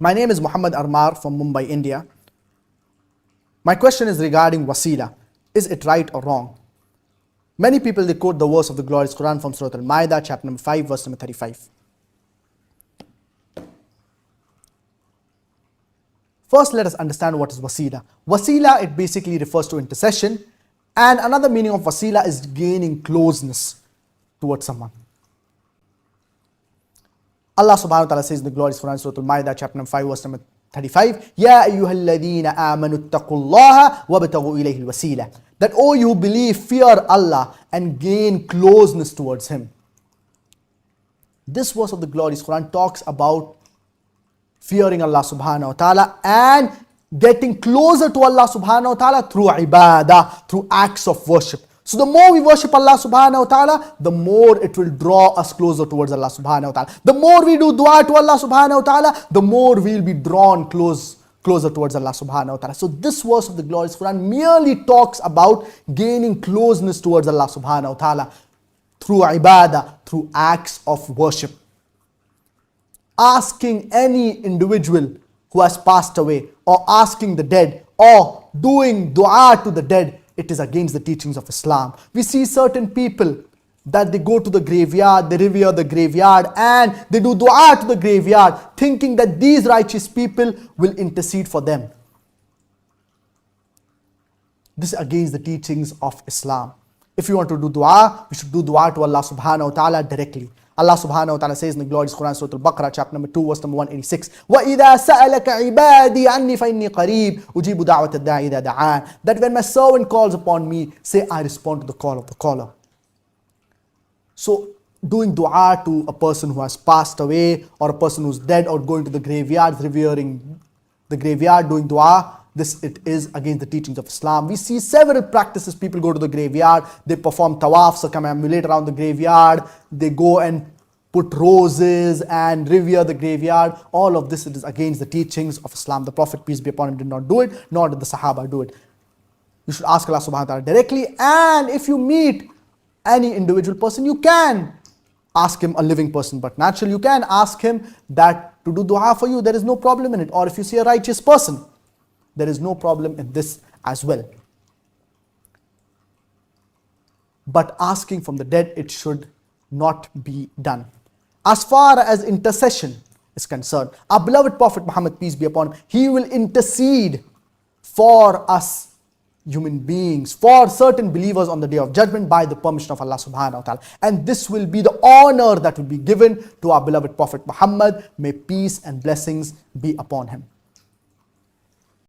My name is Muhammad Armar from Mumbai, India. My question is regarding Waseela. Is it right or wrong? Many people, they quote the verse of the glorious Quran from Surah Al-Ma'idah, chapter number 5, verse number 35. First, let us understand what is Waseela. Waseela, it basically refers to intercession, and another meaning of Waseela is gaining closeness towards someone. Allah subhanahu wa ta'ala says in the glorious Quran, Surah Al-Ma'idah, chapter number 5, verse number 35, Ya ayyuhalladhina amanu ittaqullaha wabtaghu ilayhi al-wasila. That, oh, you believe, fear Allah and gain closeness towards Him. This verse of the glorious Quran talks about fearing Allah subhanahu wa ta'ala and getting closer to Allah subhanahu wa ta'ala through ibadah, through acts of worship. So the more we worship Allah subhanahu wa ta'ala, the more it will draw us closer towards Allah subhanahu wa ta'ala. The more we do dua to Allah subhanahu wa ta'ala, the more we will be drawn closer towards Allah subhanahu wa ta'ala. So this verse of the glorious Quran merely talks about gaining closeness towards Allah subhanahu wa ta'ala through ibadah, through acts of worship. Asking any individual who has passed away, or asking the dead, or doing dua to the dead, it is against the teachings of Islam. We see certain people that they go to the graveyard, they revere the graveyard, and they do dua to the graveyard, thinking that these righteous people will intercede for them. This is against the teachings of Islam. If you want to do dua, we should do dua to Allah subhanahu wa ta'ala directly. Allah subhanahu wa ta'ala says in the glorious Quran, Surah Al-Baqarah, chapter number 2, verse number 186, وَإِذَا سَأَلَكَ عِبَادِي عَنِّي فَإِنِّي قَرِيبٌ أُجِيبُ دَعْوَةَ الدَّاعِ إِذَا دَعَانِ. That when my servant calls upon me, say, I respond to the call of the caller. So, doing dua to a person who has passed away, or a person who's dead, or going to the graveyard, revering the graveyard, doing dua, this, it is against the teachings of Islam. We see several practices. People go to the graveyard, they perform tawaf, circumambulate around the graveyard, they go and put roses and revere the graveyard. All of this, it is against the teachings of Islam. The Prophet, peace be upon him, did not do it, nor did the Sahaba do it. You should ask Allah subhanahu wa ta'ala directly, and if you meet any individual person, you can ask him, a living person, but naturally you can ask him that to do dua for you. There is no problem in it. Or if you see a righteous person, there is no problem in this as well. But asking from the dead, it should not be done. As far as intercession is concerned, our beloved Prophet Muhammad, peace be upon him, he will intercede for us human beings, for certain believers on the day of judgment, by the permission of Allah subhanahu wa ta'ala. And this will be the honor that will be given to our beloved Prophet Muhammad. May peace and blessings be upon him.